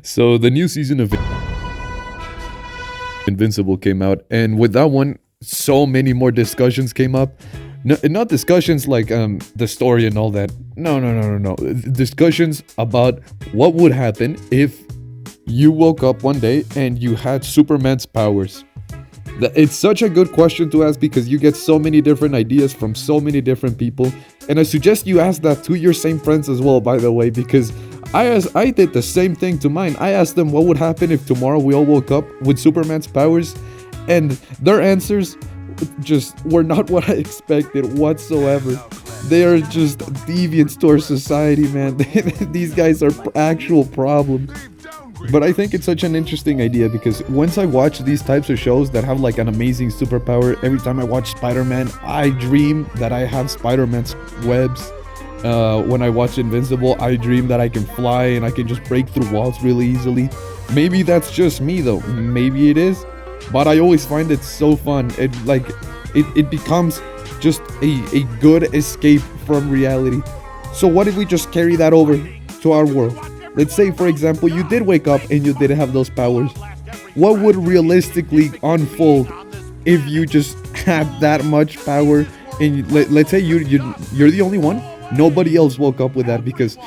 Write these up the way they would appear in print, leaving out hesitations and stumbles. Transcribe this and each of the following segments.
So the new season of Invincible came out, and with that one, so many more discussions came up. No, not discussions like the story and all that. No. Discussions about what would happen if you woke up one day and you had Superman's powers. It's such a good question to ask because you get so many different ideas from so many different people, and I suggest you ask that to your same friends as well. By the way, because I did the same thing to mine. I asked them what would happen if tomorrow we all woke up with Superman's powers, and their answers just were not what I expected whatsoever. They are just deviants to our society, man. These guys are actual problems. But I think it's such an interesting idea because once I watch these types of shows that have like an amazing superpower, every time I watch Spider-Man, I dream that I have Spider-Man's webs. When I watch Invincible, I dream that I can fly and I can just break through walls really easily. Maybe that's just me though. Maybe it is. But I always find it so fun. It becomes just a good escape from reality. So what if we just carry that over to our world? Let's say, for example, you did wake up and you did have those powers. What would realistically unfold if you just had that much power? And let's say you're the only one. Nobody else woke up with that, because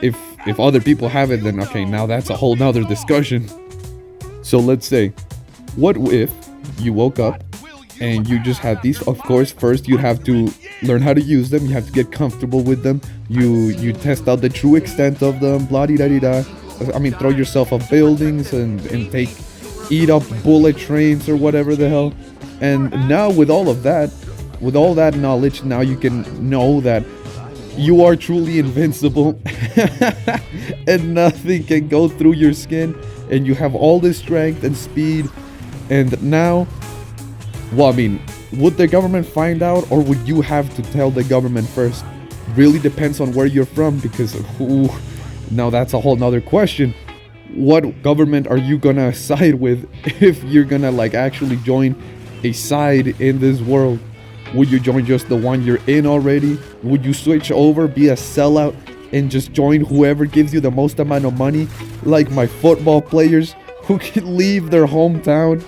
if other people have it, then okay, now that's a whole nother discussion. So let's say, what if you woke up and you just had these? Of course, first you have to learn how to use them. You have to get comfortable with them. You test out the true extent of them. Blah di da di da. I mean, throw yourself off buildings and eat up bullet trains or whatever the hell. And now with all that knowledge, now you can know that you are truly invincible and nothing can go through your skin, and you have all this strength and speed. And now, well, I mean, would the government find out, or would you have to tell the government first? Really depends on where you're from, because now that's a whole nother question. What government are you gonna side with if you're gonna like actually join a side in this world? Would you join just the one you're in already? Would you switch over, be a sellout, and just join whoever gives you the most amount of money, like my football players who can leave their hometown?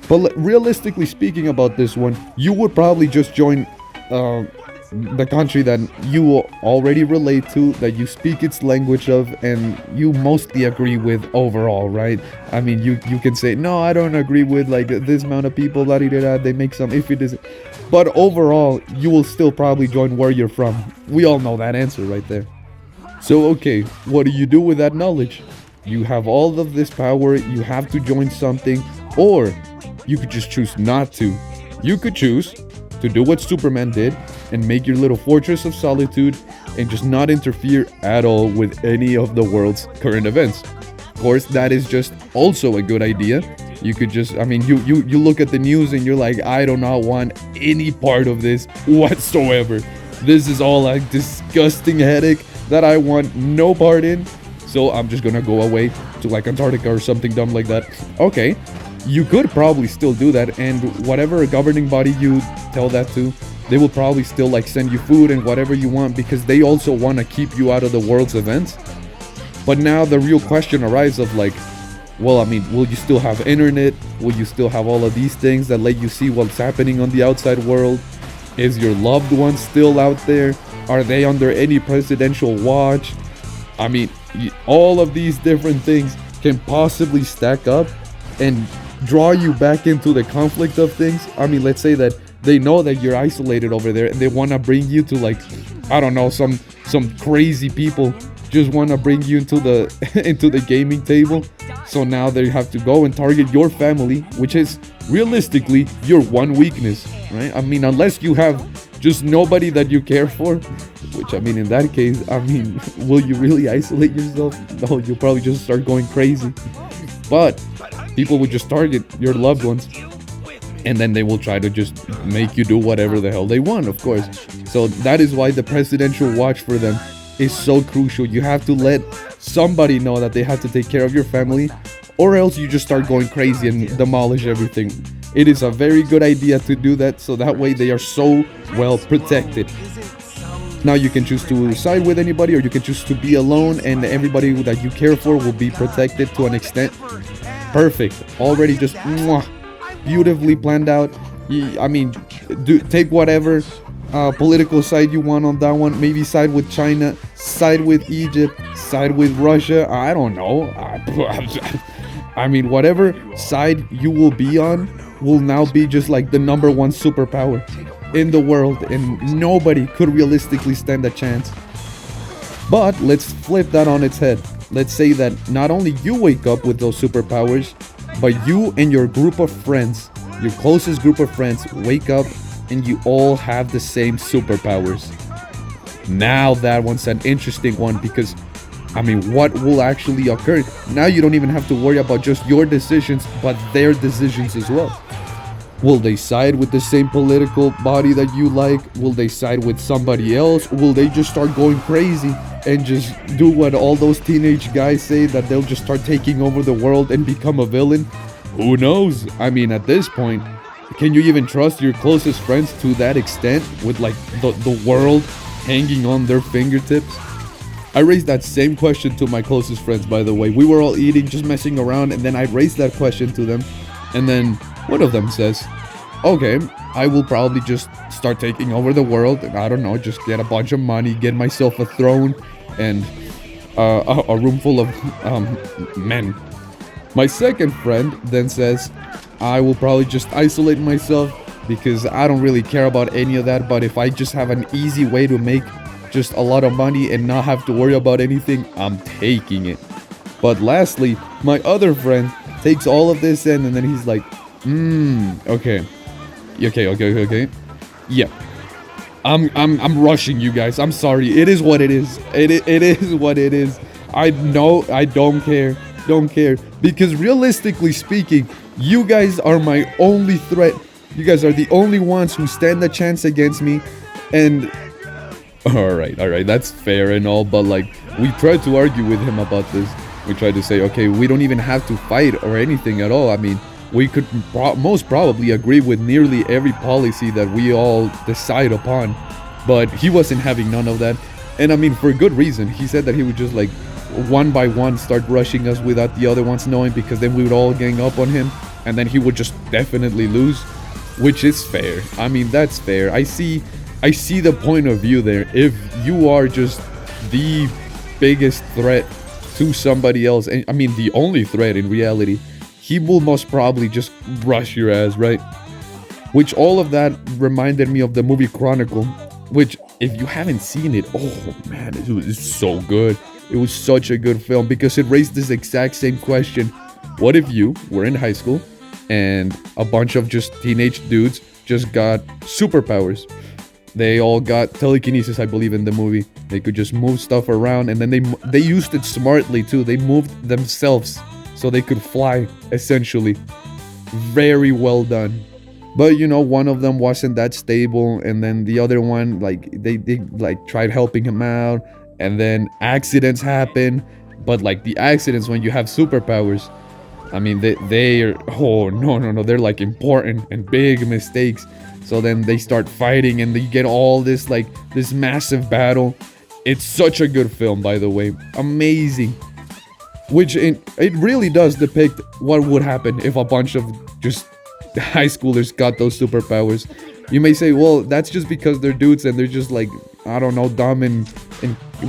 But realistically speaking about this one, you would probably just join the country that you already relate to, that you speak its language of, and you mostly agree with overall, right? I mean, you can say, no, I don't agree with like this amount of people, they make some iffy decisions. But overall, you will still probably join where you're from. We all know that answer right there. So, okay, what do you do with that knowledge? You have all of this power, you have to join something, or you could just choose not to. You could choose to do what Superman did and make your little fortress of solitude and just not interfere at all with any of the world's current events. Of course, that is just also a good idea. You could just, I mean, you look at the news and you're like, I do not want any part of this whatsoever. This is all a disgusting headache that I want no part in. So I'm just gonna go away to like Antarctica or something dumb like that. Okay, you could probably still do that, and whatever governing body you tell that to, they will probably still like send you food and whatever you want, because they also want to keep you out of the world's events. But now the real question arises of like, well, I mean, will you still have internet? Will you still have all of these things that let you see what's happening on the outside world? Is your loved one still out there? Are they under any presidential watch? I mean, all of these different things can possibly stack up and draw you back into the conflict of things. I mean, let's say that they know that you're isolated over there and they want to bring you to like, I don't know, some crazy people just want to bring you into the into the gaming table. So now they have to go and target your family, which is realistically your one weakness, right? I mean, unless you have just nobody that you care for, which I mean, in that case, I mean, will you really isolate yourself? No, you'll probably just start going crazy. But people will just target your loved ones, and then they will try to just make you do whatever the hell they want, of course. So that is why the presidential watch for them is so crucial. You have to let somebody know that they have to take care of your family, or else you just start going crazy and demolish everything. It is a very good idea to do that, so that way they are so well protected. Now you can choose to side with anybody, or you can choose to be alone, and everybody that you care for will be protected to an extent. Perfect. Already just mwah, beautifully planned out. I mean, take whatever political side you want on that one. Maybe side with China, side with Egypt, side with Russia. I don't know. I mean, whatever side you will be on will now be just like the number one superpower in the world, and nobody could realistically stand a chance. But let's flip that on its head. Let's say that not only you wake up with those superpowers, but you and your group of friends, your closest group of friends, wake up and you all have the same superpowers. Now that one's an interesting one, because I mean, what will actually occur? Now you don't even have to worry about just your decisions, but their decisions as well. Will they side with the same political body that you like? Will they side with somebody else? Will they just start going crazy and just do what all those teenage guys say, that they'll just start taking over the world and become a villain? Who knows? I mean, at this point, can you even trust your closest friends to that extent, with like the world hanging on their fingertips? I raised that same question to my closest friends, by the way. We were all eating, just messing around, and then I raised that question to them, and then one of them says, okay, I will probably just start taking over the world, and I don't know, just get a bunch of money, get myself a throne, and a room full of men. My second friend then says, I will probably just isolate myself, because I don't really care about any of that, but if I just have an easy way to make just a lot of money and not have to worry about anything, I'm taking it. But lastly, my other friend takes all of this in, and then he's like, okay. Yeah. I'm rushing you guys. I'm sorry. It is what it is. It is what it is. I know I don't care. Don't care. Because realistically speaking, you guys are my only threat. You guys are the only ones who stand a chance against me. And Alright, that's fair and all, but like, we tried to argue with him about this. We tried to say, okay, we don't even have to fight or anything at all. I mean, we could most probably agree with nearly every policy that we all decide upon, but he wasn't having none of that. And I mean, for good reason. He said that he would just like, one by one, start rushing us without the other ones knowing, because then we would all gang up on him, and then he would just definitely lose, which is fair. I mean, that's fair. I see the point of view there. If you are just the biggest threat to somebody else, and I mean the only threat in reality, he will most probably just rush your ass, right? Which all of that reminded me of the movie Chronicle, which if you haven't seen it, oh man, it was so good. It was such a good film, because it raised this exact same question. What if you were in high school and a bunch of just teenage dudes just got superpowers? They all got telekinesis, I believe, in the movie. They could just move stuff around, and then they used it smartly too. They moved themselves so they could fly, essentially. Very well done. But you know, one of them wasn't that stable, and then the other one, like, they like tried helping him out, and then accidents happen. But like, the accidents when you have superpowers, I mean, they are, oh no, they're like important and big mistakes. So then they start fighting, and you get all this like this massive battle. It's such a good film, by the way. Amazing. Which it really does depict what would happen if a bunch of just high schoolers got those superpowers. You may say, well, that's just because they're dudes and they're just like, I don't know, dumb and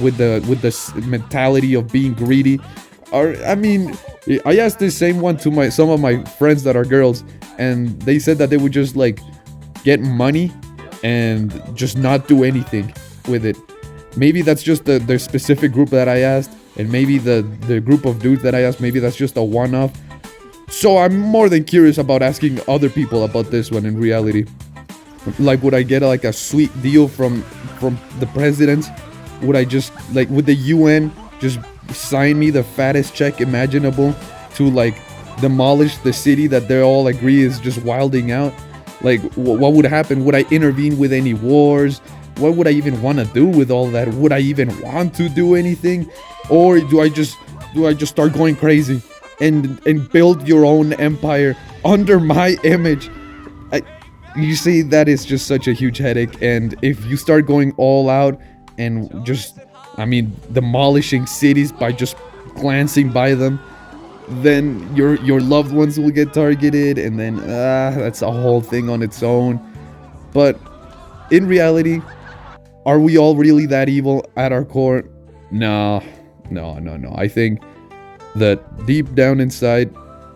with the mentality of being greedy. Or I mean, I asked this same one to some of my friends that are girls, and they said that they would just like get money and just not do anything with it. Maybe that's just the specific group that I asked, and maybe the group of dudes that I asked, maybe that's just a one-off. So I'm more than curious about asking other people about this one in reality. Like, would I get like a sweet deal from the president? Would I just, like, would the UN just sign me the fattest check imaginable to like demolish the city that they all agree is just wilding out? Like, what would happen? Would I intervene with any wars? What would I even want to do with all that? Would I even want to do anything? Or do I just start going crazy and build your own empire under my image? You see, that is just such a huge headache. And if you start going all out, and just, I mean, demolishing cities by just glancing by them, then your loved ones will get targeted, and then that's a whole thing on its own. But in reality, are we all really that evil at our core? No. I think that deep down inside,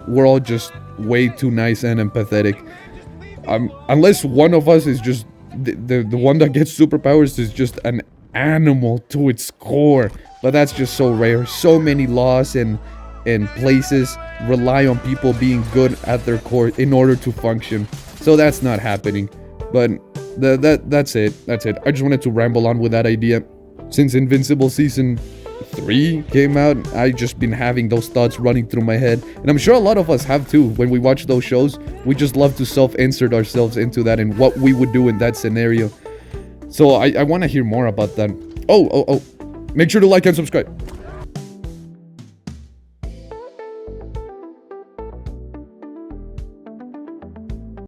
we're all just way too nice and empathetic. Unless one of us is just the one that gets superpowers is just an animal to its core. But that's just so rare. So many laws and places rely on people being good at their core in order to function. So that's not happening. But that's it. I just wanted to ramble on with that idea. Since Invincible Season 3 came out, I just been having those thoughts running through my head, and I'm sure a lot of us have too. When we watch those shows, we just love to self-insert ourselves into that and what we would do in that scenario. So I want to hear more about that. Oh, make sure to like and subscribe.